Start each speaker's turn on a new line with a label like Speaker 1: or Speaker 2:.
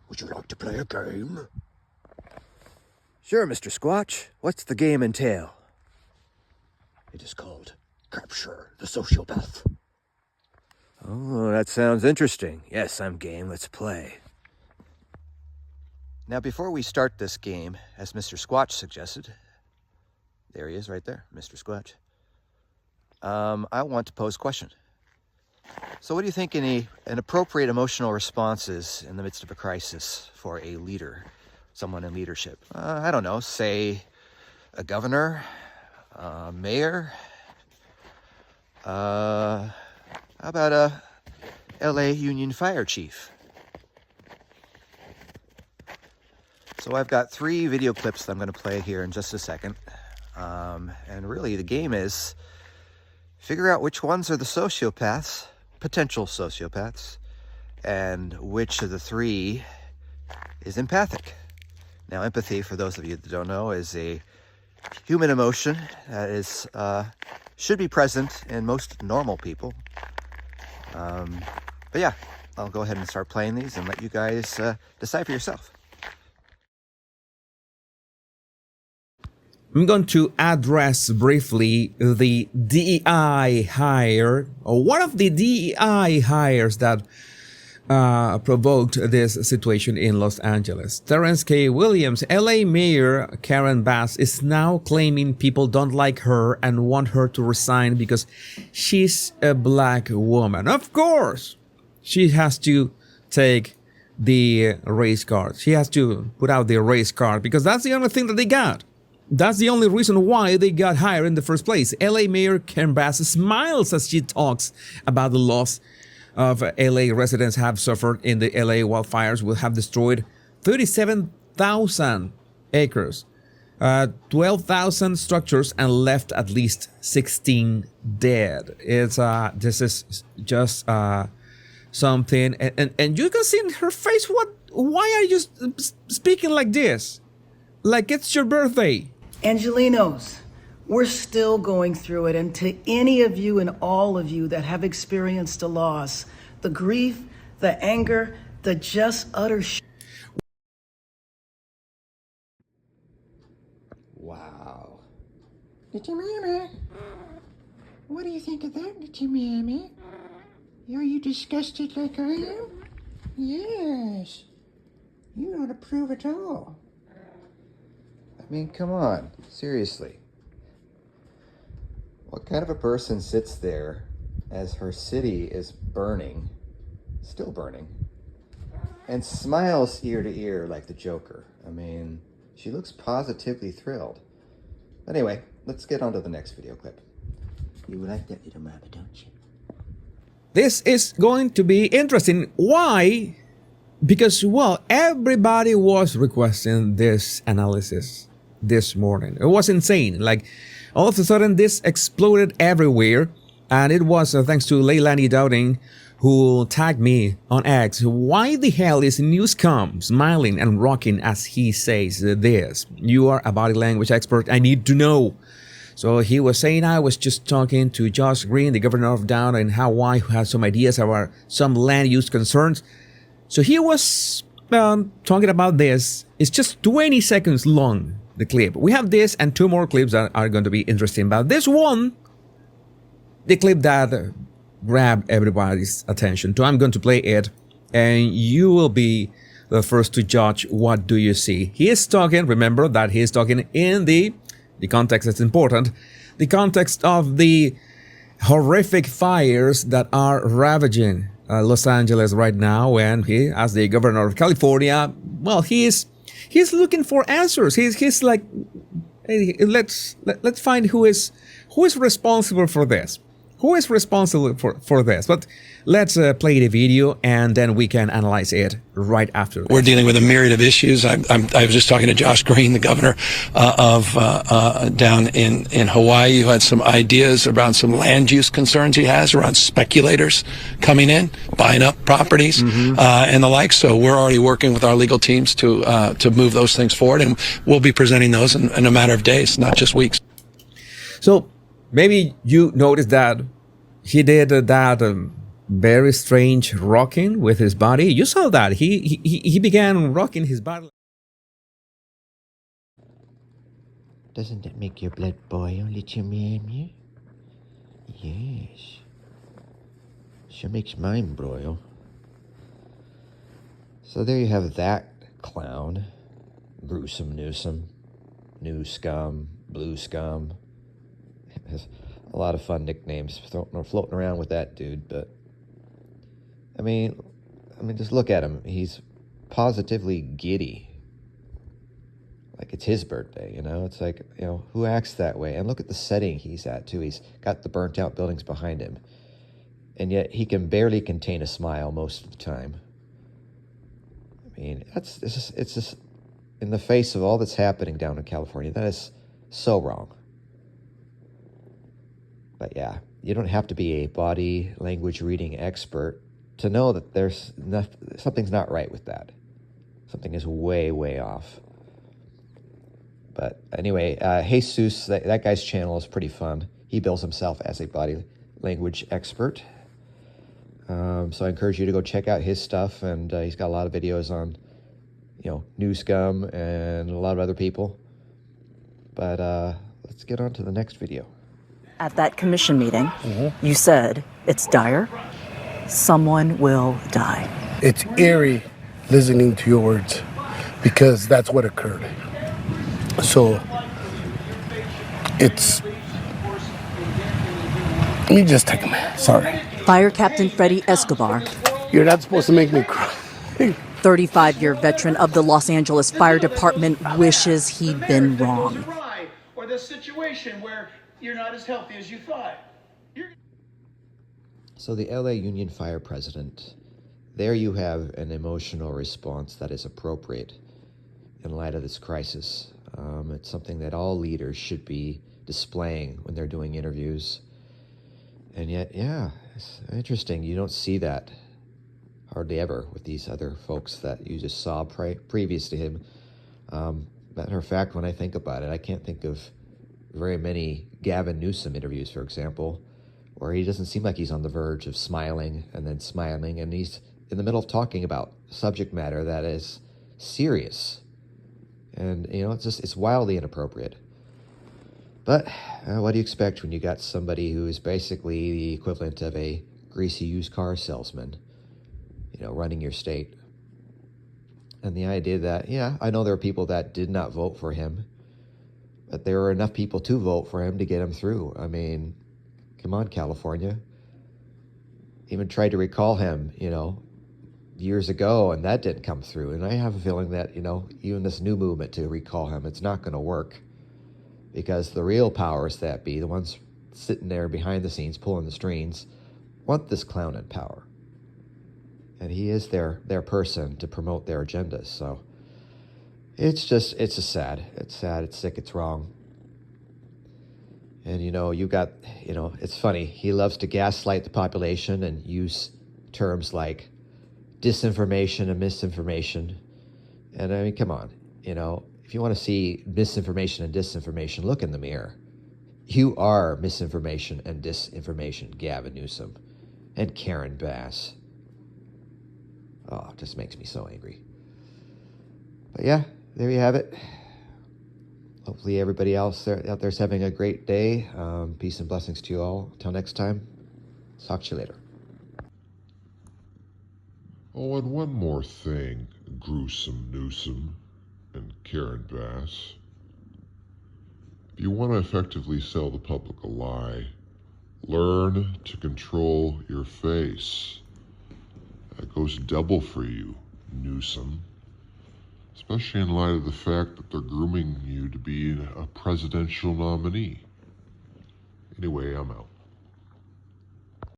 Speaker 1: Would you like to play a game?
Speaker 2: Sure, Mr. Squatch. What's the game entail?
Speaker 1: It is called Capture the Sociopath.
Speaker 2: Oh, that sounds interesting. Yes, I'm game. Let's play. Now, before we start this game, as Mr. Squatch suggested, there he is right there, Mr. Squatch, I want to pose a question. So what do you think an appropriate emotional response is in the midst of a crisis for a leader, someone in leadership? I don't know, say a governor, a mayor, how about a LA Union fire chief? So I've got 3 video clips that I'm going to play here in just a second. And really the game is figure out which ones are the sociopaths, potential sociopaths, and which of the 3 is empathic. Now, empathy, for those of you that don't know, is a human emotion that is should be present in most normal people. But yeah, I'll go ahead and start playing these and let you guys decide for yourself.
Speaker 3: I'm going to address briefly the DEI hire, or one of the DEI hires that provoked this situation in Los Angeles. Terrence K. Williams, LA Mayor Karen Bass, is now claiming people don't like her and want her to resign because she's a black woman. Of course, she has to take the race card. She has to put out the race card because that's the only thing that they got. That's the only reason why they got hired in the first place. LA Mayor Karen Bass smiles as she talks about the loss of LA residents have suffered in the LA wildfires, will have destroyed 37,000 acres, 12,000 structures, and left at least 16 dead. This is just something, and you can see in her face, why are you speaking like this? Like it's your birthday.
Speaker 4: Angelinos, we're still going through it, and to any of you and all of you that have experienced a loss, the grief, the anger, the just utter
Speaker 1: Wow. Little Mama, what do you think of that, Little Mama? Are you disgusted like I am? Yes. You don't approve at all.
Speaker 2: I mean, come on, seriously. What kind of a person sits there as her city is burning, still burning, and smiles ear to ear like the Joker? I mean, she looks positively thrilled. Anyway, let's get on to the next video clip.
Speaker 1: You like that, Little Mama, don't you?
Speaker 3: This is going to be interesting. Why? Because, well, everybody was requesting this analysis this morning. It was insane. Like, all of a sudden, this exploded everywhere. And it was thanks to Leilani Dowding, who tagged me on X. Why the hell is Newscom smiling and rocking as he says this? You are a body language expert. I need to know. So he was saying, I was just talking to Josh Green, the governor of Down in Hawaii, who has some ideas about some land use concerns. So he was talking about this. It's just 20 seconds long, the clip. We have this and 2 more clips that are going to be interesting. But this one, the clip that grabbed everybody's attention. So I'm going to play it, and you will be the first to judge what do you see. He is talking, remember that he is talking in the context is important, the context of the horrific fires that are ravaging Los Angeles right now, and he, as the governor of California, well, he's looking for answers. He's like, hey, let's find who is responsible for this. Who is responsible for this? But let's play the video, and then we can analyze it right after this.
Speaker 5: We're dealing with a myriad of issues. I was just talking to Josh Green, the governor of down in Hawaii, who had some ideas around some land use concerns he has around speculators coming in, buying up properties, and the like. So we're already working with our legal teams to move those things forward, and we'll be presenting those in a matter of days, not just weeks.
Speaker 3: So maybe you noticed that he did that very strange rocking with his body. You saw that. He began rocking his body.
Speaker 1: Doesn't that make your blood boil, little mammy? Yes. Sure makes mine broil. So there you have that clown. Gruesome Newsome. New Scum. Blue Scum. Has a lot of fun nicknames floating around with that dude, but I mean, just look at him. He's positively giddy. Like it's his birthday, you know? It's like, you know, who acts that way? And look at the setting he's at, too. He's got the burnt out buildings behind him. And yet he can barely contain a smile most of the time. I mean, it's just in the face of all that's happening down in California, that is so wrong. But yeah, you don't have to be a body language reading expert to know that something's not right with that. Something is way, way off. But anyway, Jesus, that guy's channel is pretty fun. He bills himself as a body language expert. So I encourage you to go check out his stuff. And he's got a lot of videos on, you know, New Scum and a lot of other people. But let's get on to the next video.
Speaker 6: At that commission meeting, you said, it's dire. Someone will die.
Speaker 7: It's eerie listening to your words because that's what occurred. So it's... Let me just take a minute. Sorry.
Speaker 6: Fire Captain Freddy Escobar,
Speaker 7: You're not supposed to make me cry.
Speaker 6: 35-year veteran of the Los Angeles Fire Department, wishes he'd been wrong.
Speaker 8: Or the situation where you're not as healthy as you thought.
Speaker 2: So the LA Union Fire president, there you have an emotional response that is appropriate in light of this crisis. It's something that all leaders should be displaying when they're doing interviews. And yet, yeah, it's interesting. You don't see that hardly ever with these other folks that you just saw previous to him. Matter of fact, when I think about it, I can't think of very many Gavin Newsom interviews, for example, where he doesn't seem like he's on the verge of smiling and then smiling, and he's in the middle of talking about subject matter that is serious. And, you know, it's wildly inappropriate. But what do you expect when you got somebody who is basically the equivalent of a greasy used car salesman, you know, running your state? And the idea that, yeah, I know there are people that did not vote for him, but there were enough people to vote for him to get him through. I mean, come on, California. Even tried to recall him, you know, years ago, and that didn't come through. And I have a feeling that, you know, even this new movement to recall him, it's not going to work. Because the real powers that be, the ones sitting there behind the scenes pulling the strings, want this clown in power. And he is their person to promote their agendas. So it's sad. It's sad, it's sick, it's wrong. And, you know, it's funny. He loves to gaslight the population and use terms like disinformation and misinformation. And I mean, come on, you know, if you want to see misinformation and disinformation, look in the mirror. You are misinformation and disinformation, Gavin Newsom and Karen Bass. Oh, it just makes me so angry. But yeah, there you have it. Hopefully everybody else out there is having a great day. Peace and blessings to you all. Until next time, talk to you later.
Speaker 9: Oh, and one more thing, Gruesome Newsom and Karen Bass. If you want to effectively sell the public a lie, learn to control your face. That goes double for you, Newsom. Especially in light of the fact that they're grooming you to be a presidential nominee. Anyway, I'm out.